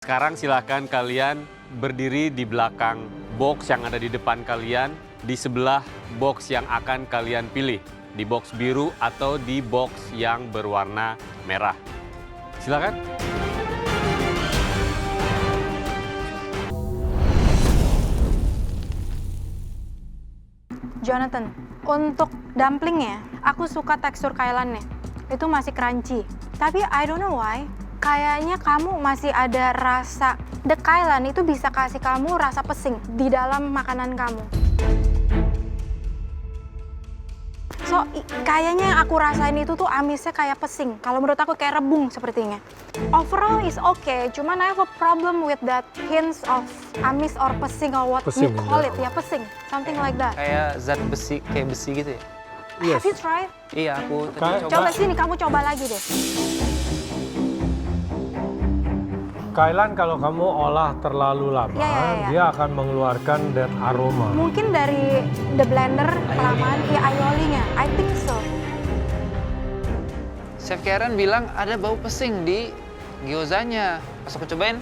Sekarang silahkan kalian berdiri di belakang box yang ada di depan kalian, di sebelah box yang akan kalian pilih, di box biru atau di box yang berwarna merah. Silakan. Jonathan, untuk dumplingnya, aku suka tekstur kailannya. Itu masih crunchy. Tapi I don't know why, kayaknya kamu masih ada rasa, the kailan itu bisa kasih kamu rasa pesing di dalam makanan kamu. So, kayaknya yang aku rasain itu tuh amisnya kayak pesing. Kalau menurut aku kayak rebung sepertinya. Overall is okay, cuman I have a problem with that hints of amis or pesing or what Pesing, you call it. Ya, pesing. Something like that. Kayak zat besi, kayak besi gitu ya? Have you tried? Iya, aku tadi Kayak- coba. Coba sini, kamu coba lagi deh. Kailan kalau kamu olah terlalu lama, Ya. dia akan mengeluarkan that aroma. Mungkin dari the blender kelamaan, ya aiolinya. I think so. Chef Karen bilang ada bau pesing di gyozanya. Pas aku cobain,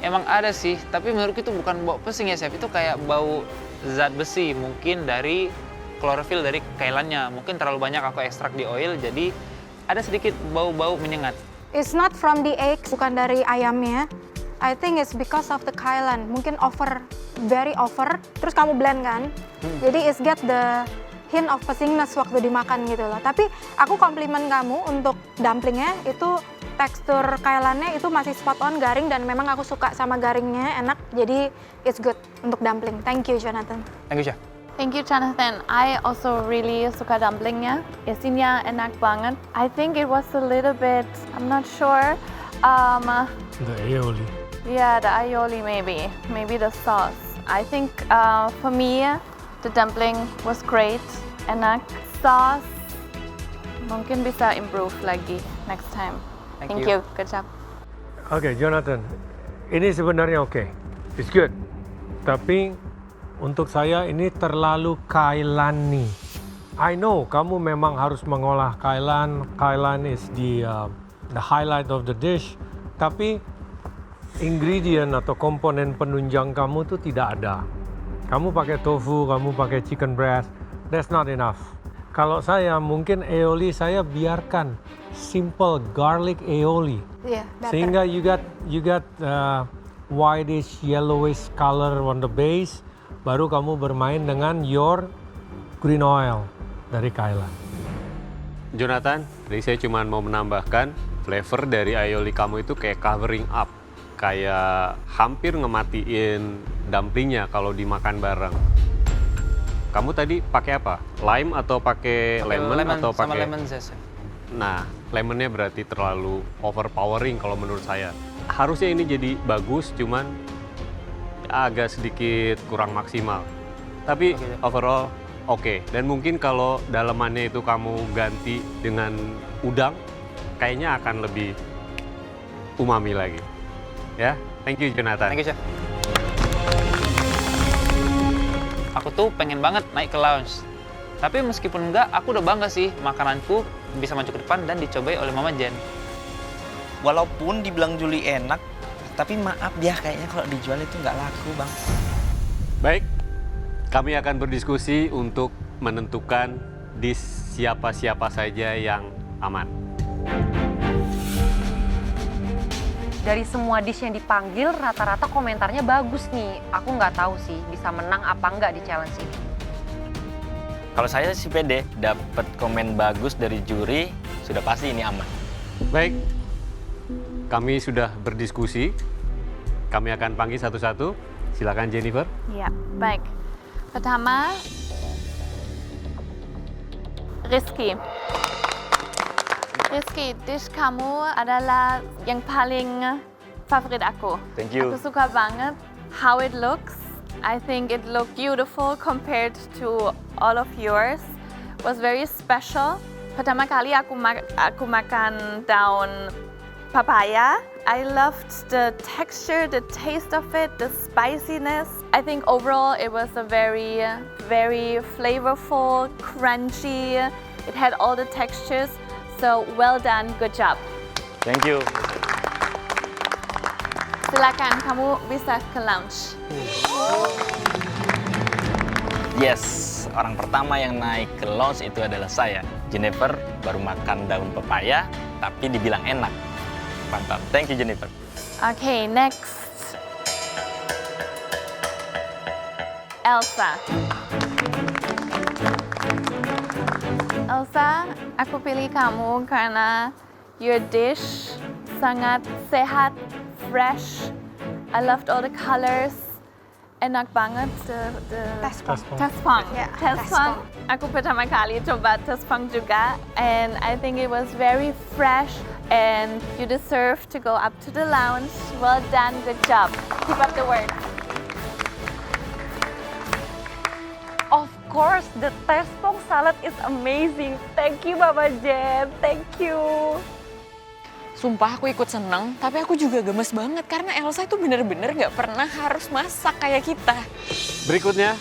emang ada sih. Tapi menurutku itu bukan bau pesing ya, Chef. Itu kayak bau zat besi. Mungkin dari klorofil dari kailannya. Mungkin terlalu banyak aku ekstrak di oil, jadi ada sedikit bau-bau menyengat. It's not from the egg, bukan dari ayamnya. I think it's because of the kailan. Mungkin over, very over. Terus kamu blend kan? Jadi it's get the hint of pesingness waktu dimakan gitu loh. Tapi aku komplimen kamu untuk dumplingnya, itu tekstur kailannya itu masih spot on, garing, dan memang aku suka sama garingnya, enak. Jadi it's good untuk dumpling. Thank you, Jonathan. Thank you, Chef. Thank you, Jonathan. I also really suka dumplingnya. Isinya enak banget. I think it was a little bit, I'm not sure. The aioli. Yeah, the aioli maybe the sauce. I think for me, the dumpling was great, enak. Sauce mungkin bisa improve lagi next time. Thank you. Good job. Oke, Jonathan, ini sebenarnya oke. It's good. Tapi untuk saya ini terlalu kailani. I know kamu memang harus mengolah kailan. Kailan is the highlight of the dish. Tapi ingredient atau komponen penunjang kamu tuh tidak ada. Kamu pakai tofu, kamu pakai chicken breast. That's not enough. Kalau saya mungkin aioli saya biarkan simple garlic aioli. Yeah, better. Sehingga you got whitish yellowish color on the base. Baru kamu bermain dengan your green oil dari kailan. Jonathan, jadi saya cuma mau menambahkan flavor dari aioli kamu itu kayak covering up. Kayak hampir ngematiin dumplingnya kalau dimakan bareng. Kamu tadi pakai apa? Lime atau pakai lemon atau sama pakai? lemon zest. Nah, lemonnya berarti terlalu overpowering kalau menurut saya. Harusnya ini jadi bagus, cuman agak sedikit kurang maksimal. Tapi Oke. overall oke. Dan mungkin kalau dalamannya itu kamu ganti dengan udang, kayaknya akan lebih umami lagi. Ya, thank you Jonathan. Thank you, Chef. Aku tuh pengen banget naik ke lounge. Tapi meskipun enggak, aku udah bangga sih makananku bisa maju ke depan dan dicobai oleh Mama Jen. Walaupun dibilang Juli enak, tapi maaf ya kayaknya kalau dijual itu nggak laku, Bang. Baik, kami akan berdiskusi untuk menentukan dish siapa-siapa saja yang aman. Dari semua dish yang dipanggil, rata-rata komentarnya bagus nih. Aku nggak tahu sih bisa menang apa nggak di challenge ini. Kalau saya sih pede, dapat komen bagus dari juri, sudah pasti ini aman. Baik, kami sudah berdiskusi. Kami akan panggil satu-satu. Silakan Jennifer. Ya, baik. Pertama, Rizky. Rizky, dish kamu adalah yang paling favorit aku. Thank you. Aku suka banget how it looks. I think it looked beautiful compared to all of yours. Was very special. Pertama kali aku makan daun papaya. I loved the texture, the taste of it, the spiciness. I think overall it was a very, very flavorful, crunchy. It had all the textures. So well done, good job. Thank you. Silakan, kamu bisa ke lounge. Yes, orang pertama yang naik ke lounge itu adalah saya. Jennifer baru makan daun pepaya, tapi dibilang enak. Mantap, thank you Jennifer. Okay, next. Elsa. Elsa, aku pilih kamu karena your dish sangat sehat, fresh. I loved all the colors. Enak banget. Tespong. Yeah, Tespong. Aku pertama kali coba tespong juga, and I think it was very fresh. And you deserve to go up to the lounge. Well done, good job. Keep up the work. Of course, the tespong salad is amazing. Thank you, Mama Jen. Thank you. Sumpah aku ikut seneng, tapi aku juga gemes banget karena Elsa itu bener-bener gak pernah harus masak kayak kita. Berikutnya,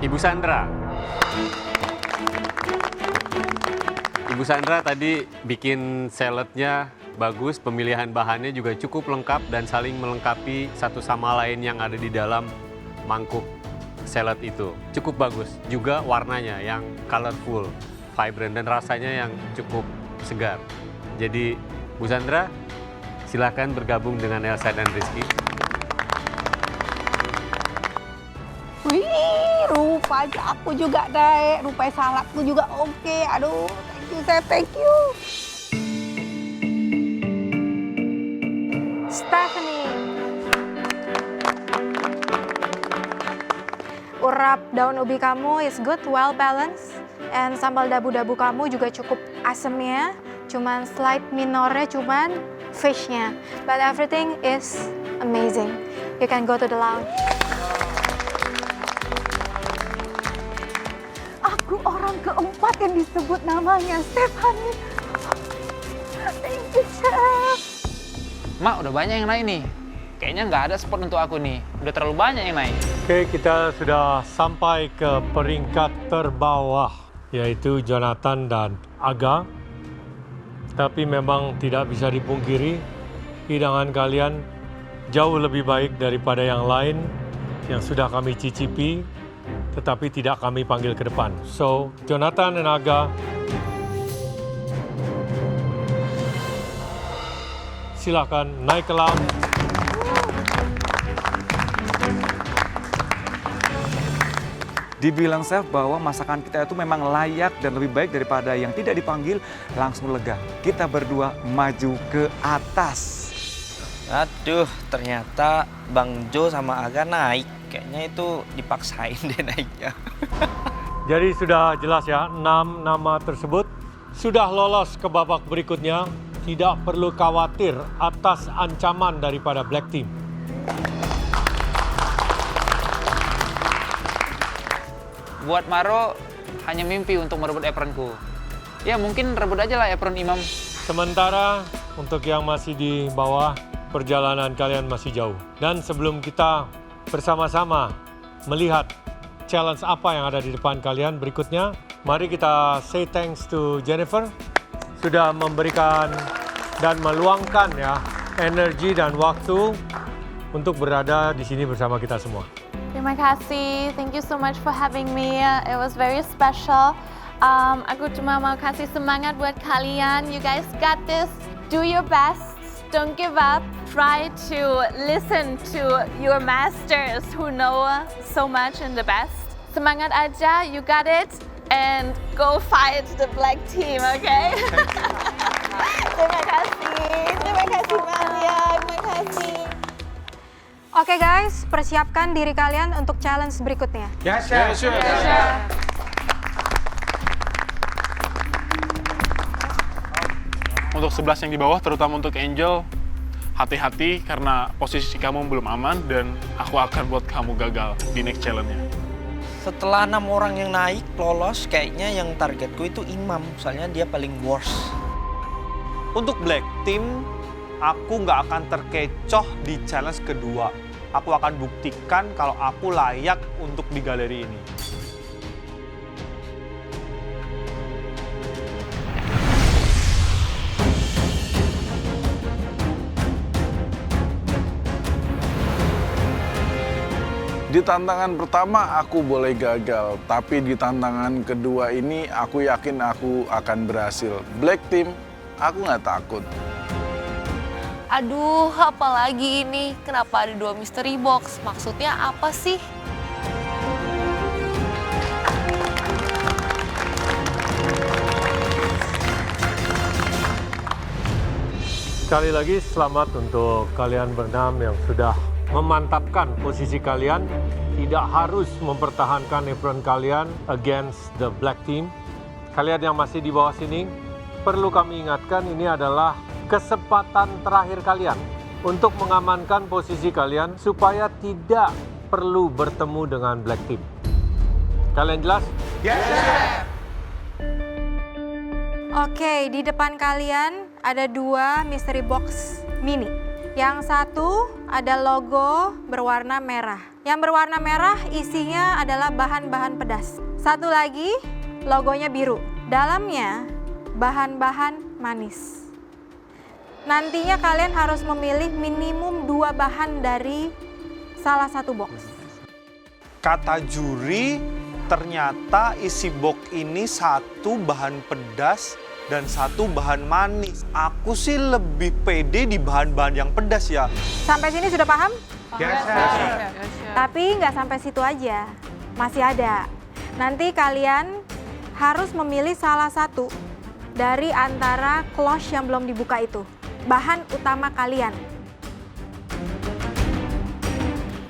Ibu Sandra. Ibu Sandra tadi bikin saladnya bagus, pemilihan bahannya juga cukup lengkap dan saling melengkapi satu sama lain yang ada di dalam mangkuk salad itu. Cukup bagus, juga warnanya yang colorful, vibrant, dan rasanya yang cukup segar. Jadi, Bu Sandra, silakan bergabung dengan Elsa dan Rizky. Wih, rupanya aku juga deh. Rupanya saladku juga oke. Aduh, thank you, Chef. Thank you. Stephanie. Urap daun ubi kamu is good, well balanced. And sambal dabu-dabu kamu juga cukup asemnya. Cuman slight minornya cuman fishnya. But everything is amazing. You can go to the lounge. Aku orang keempat yang disebut namanya, Stephanie. Thank you, Chef. Mak, udah banyak yang naik nih. Kayaknya nggak ada spot untuk aku nih. Udah terlalu banyak yang naik. Oke, kita sudah sampai ke peringkat terbawah, yaitu Jonathan dan Aga. Tapi memang tidak bisa dipungkiri, hidangan kalian jauh lebih baik daripada yang lain yang sudah kami cicipi, tetapi tidak kami panggil ke depan. So, Jonathan dan Aga, silakan naik ke lounge. Dibilang chef bahwa masakan kita itu memang layak dan lebih baik daripada yang tidak dipanggil, langsung lega. Kita berdua maju ke atas. Aduh, ternyata Bang Jo sama Aga naik. Kayaknya itu dipaksain deh naiknya. Jadi sudah jelas ya, 6 nama tersebut sudah lolos ke babak berikutnya. Tidak perlu khawatir atas ancaman daripada Black Team. Buat Maro, hanya mimpi untuk merebut apronku. Ya mungkin rebut aja lah apron Imam. Sementara untuk yang masih di bawah, perjalanan kalian masih jauh. Dan sebelum kita bersama-sama melihat challenge apa yang ada di depan kalian berikutnya, mari kita say thanks to Jennifer sudah memberikan dan meluangkan ya energi dan waktu untuk berada di sini bersama kita semua. Terima kasih. Thank you so much for having me. It was very special. Aku cuma mau kasih semangat buat kalian. You guys got this. Do your best. Don't give up. Try to listen to your masters who know so much and the best. Semangat aja. You got it. And go fight the Black Team, okay? Terima kasih. Terima kasih Malia. Terima kasih. Oke guys, persiapkan diri kalian untuk challenge berikutnya. Ya, Chef. Untuk 11 yang di bawah, terutama untuk Angel, hati-hati karena posisi kamu belum aman dan aku akan buat kamu gagal di next challenge-nya. Setelah 6 orang yang naik, lolos, kayaknya yang targetku itu Imam. Soalnya dia paling worst. Untuk Black Team, aku nggak akan terkecoh di challenge kedua. Aku akan buktikan kalau aku layak untuk di galeri ini. Di tantangan pertama aku boleh gagal, tapi di tantangan kedua ini aku yakin aku akan berhasil. Black Team, aku nggak takut. Aduh, apalagi ini? Kenapa ada 2 mystery box? Maksudnya apa sih? Sekali lagi selamat untuk kalian berenam yang sudah memantapkan posisi kalian. Tidak harus mempertahankan apron kalian against the black team. Kalian yang masih di bawah sini, perlu kami ingatkan ini adalah kesempatan terakhir kalian untuk mengamankan posisi kalian supaya tidak perlu bertemu dengan black team. Kalian jelas? Yes. Oke, di depan kalian ada 2 mystery box mini. Yang satu ada logo berwarna merah. Yang berwarna merah isinya adalah bahan-bahan pedas. Satu lagi logonya biru. Dalamnya bahan-bahan manis. Nantinya kalian harus memilih minimum 2 bahan dari salah satu box. Kata juri, ternyata isi box ini 1 bahan pedas dan 1 bahan manis. Aku sih lebih pede di bahan-bahan yang pedas ya. Sampai sini sudah paham? Yes. Tapi nggak sampai situ aja, masih ada. Nanti kalian harus memilih salah satu dari antara cloche yang belum dibuka itu. Bahan utama kalian.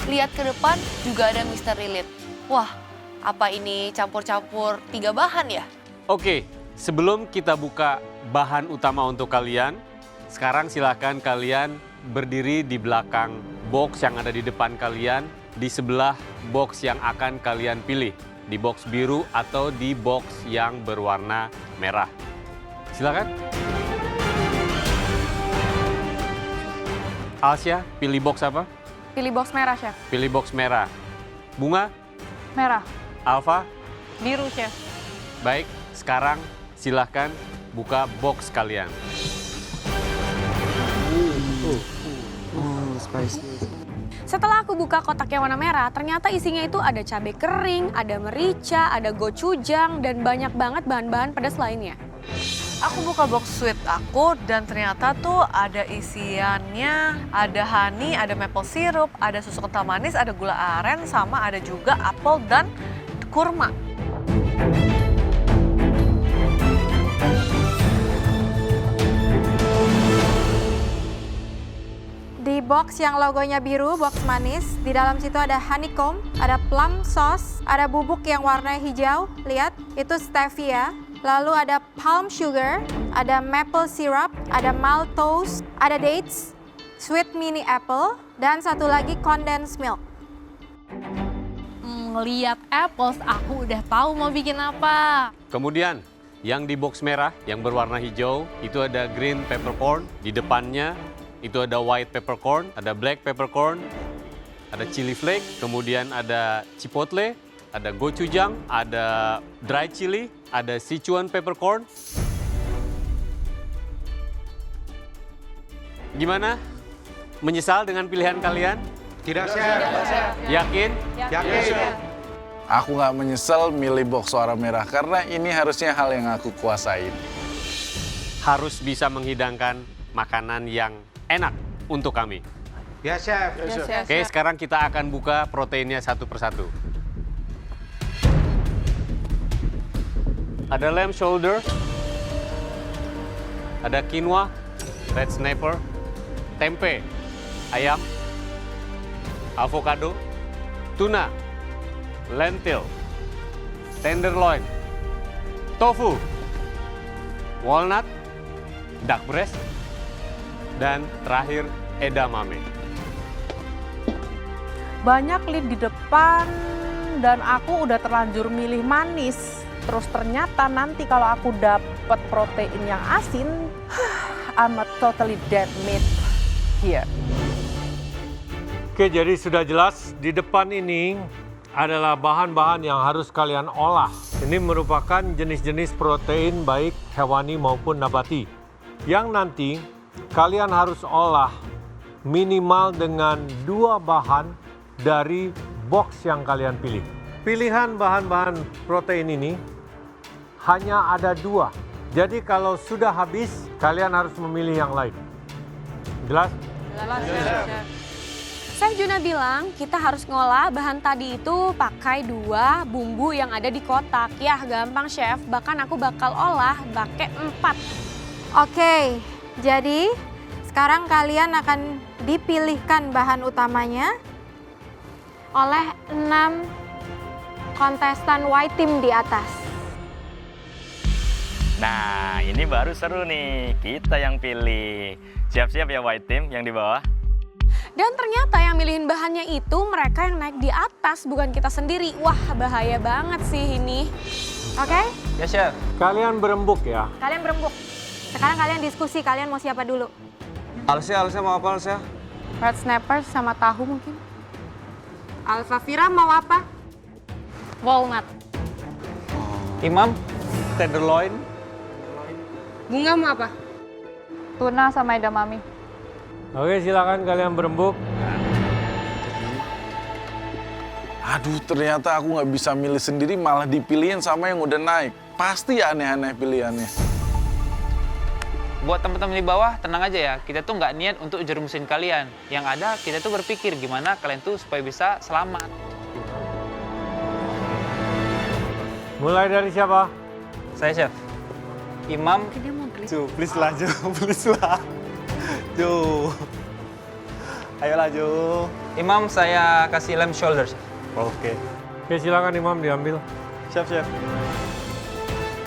Lihat ke depan juga ada mystery lid. Wah, apa ini campur-campur 3 bahan ya? Oke, sebelum kita buka bahan utama untuk kalian, sekarang silakan kalian berdiri di belakang box yang ada di depan kalian, di sebelah box yang akan kalian pilih, di box biru atau di box yang berwarna merah. Silakan. Alsya, pilih box apa? Pilih box merah, Chef. Pilih box merah. Bunga? Merah. Alfa? Biru, Chef. Baik, sekarang silahkan buka box kalian. Setelah aku buka kotak yang warna merah, ternyata isinya itu ada cabai kering, ada merica, ada gochujang, dan banyak banget bahan-bahan pedas lainnya. Aku buka box sweet aku dan ternyata tuh ada isiannya, ada honey, ada maple syrup, ada susu kental manis, ada gula aren, sama ada juga apel dan kurma. Di box yang logonya biru, box manis, di dalam situ ada honeycomb, ada plum sauce, ada bubuk yang warna hijau, lihat, itu stevia. Lalu ada palm sugar, ada maple syrup, ada maltose, ada dates, sweet mini apple, dan satu lagi condensed milk. Ngeliat apples, aku udah tahu mau bikin apa. Kemudian, yang di box merah, yang berwarna hijau, itu ada green peppercorn. Di depannya, itu ada white peppercorn, ada black peppercorn, ada chili flake, kemudian ada chipotle, ada gochujang, ada dry chili, ada Sichuan peppercorn. Gimana? Menyesal dengan pilihan kalian? Tidak, Chef. Yakin? Yakin. Aku nggak menyesal milih box warna merah karena ini harusnya hal yang aku kuasain. Harus bisa menghidangkan makanan yang enak untuk kami. Ya, Chef. Oke, sekarang kita akan buka proteinnya satu persatu. Ada lamb shoulder, ada quinoa, red snapper, tempe, ayam, avocado, tuna, lentil, tenderloin, tofu, walnut, duck breast, dan terakhir edamame. Banyak lid di depan dan aku udah terlanjur milih manis. Terus ternyata nanti kalau aku dapat protein yang asin, I'm a totally dead meat here. Oke, jadi sudah jelas di depan ini adalah bahan-bahan yang harus kalian olah. Ini merupakan jenis-jenis protein baik hewani maupun nabati. Yang nanti kalian harus olah minimal dengan 2 bahan dari box yang kalian pilih. Pilihan bahan-bahan protein ini hanya ada 2. Jadi kalau sudah habis, kalian harus memilih yang lain. Jelas? Chef Juna bilang kita harus ngolah bahan tadi itu pakai 2 bumbu yang ada di kotak. Yah gampang Chef, bahkan aku bakal olah pakai 4. Oke, jadi sekarang kalian akan dipilihkan bahan utamanya oleh 6 kontestan white team di atas. Nah, ini baru seru nih. Kita yang pilih. Siap-siap ya white team yang di bawah. Dan ternyata yang milihin bahannya itu mereka yang naik di atas, bukan kita sendiri. Wah, bahaya banget sih ini. Oke? Ya, Chef. Kalian berembuk ya. Kalian berembuk. Sekarang kalian diskusi, kalian mau siapa dulu? Alsya mau apa Alsya? Red snapper sama tahu mungkin. Alfafira mau apa? Walnut. Imam? Tenderloin. Bunga mau apa? Tuna sama edamame. Oke, silakan kalian berembuk. Aduh, ternyata aku nggak bisa milih sendiri, malah dipilihin sama yang udah naik. Pasti aneh-aneh pilihannya. Buat teman-teman di bawah, tenang aja ya. Kita tuh nggak niat untuk jerumusin kalian. Yang ada, kita tuh berpikir gimana kalian tuh supaya bisa selamat. Mulai dari siapa? Saya, Chef. Imam. Ju, please lah Ju, please lah. Ju. Ayolah Ju. Imam saya kasih lamb shoulder, Chef. Oke. Oke, silakan Imam diambil. Siap, Chef.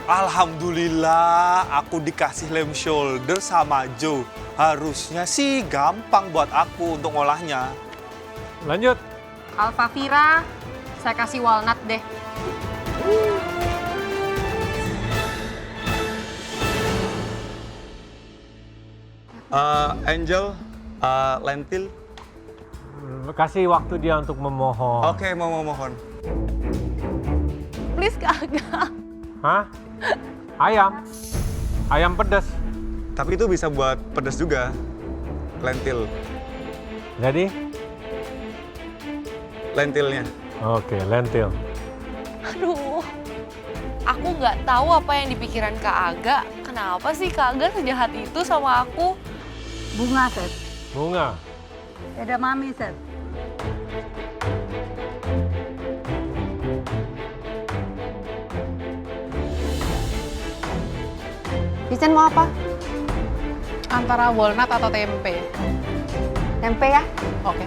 Alhamdulillah aku dikasih lamb shoulder sama Joe. Harusnya sih gampang buat aku untuk ngolahnya. Lanjut. Alfafira, saya kasih walnut deh. Angel, lentil. Kasih waktu dia untuk memohon. Oke, mau mohon. Please kagak. Hah? Ayam. Ayam pedas. Tapi itu bisa buat pedas juga. Lentil. Jadi? Lentilnya. Oke, lentil. Aduh, aku nggak tahu apa yang dipikiran Kak Aga. Kenapa sih Kak Aga sejahat itu sama aku? Bunga, Chef. Bunga. Edamame, Chef. Vincent mau apa? Antara walnut atau tempe. Tempe ya? Oke.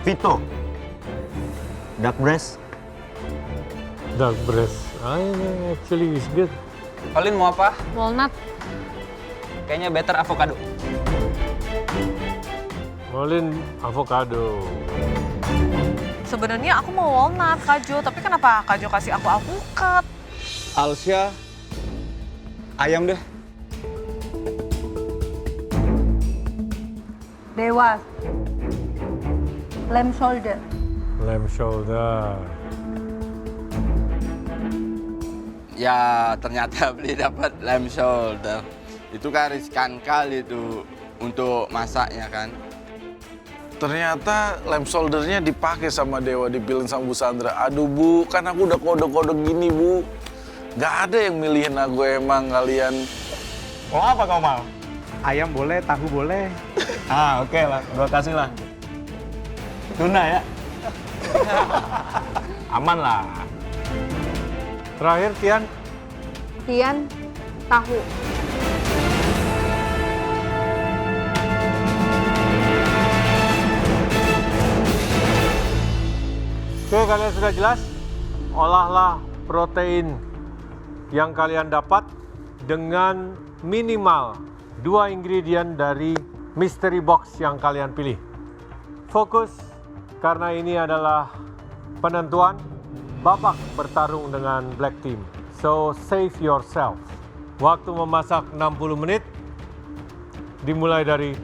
Vito. Duck breast. Duck breast. Actually is good. Colin mau apa? Walnut. Kayaknya better avocado. Molin avocado. Sebenarnya aku mau walnut, Kak Jo. Tapi kenapa Kak Jo kasih aku alpukat? Alsya, ayam deh. Dewa. Lamb shoulder. Lamb shoulder. Ya ternyata beli dapat lamb shoulder. Itu kan riskan kali itu untuk masaknya kan. Ternyata lamb shoulder-nya dipakai sama Dewa, dipilihin sama Bu Sandra. Aduh Bu, kan aku udah kode-kode gini Bu. Gak ada yang milihin aku emang kalian. Mau apa kau mau? Ayam boleh, tahu boleh. Oke lah, gua kasih lah. Tuna ya. Aman lah. Terakhir Tian. Tian, tahu. Oke, kalian sudah jelas? Olahlah protein yang kalian dapat dengan minimal 2 ingredient dari mystery box yang kalian pilih. Fokus, karena ini adalah penentuan babak bertarung dengan Black Team. So, save yourself. Waktu memasak 60 menit, dimulai dari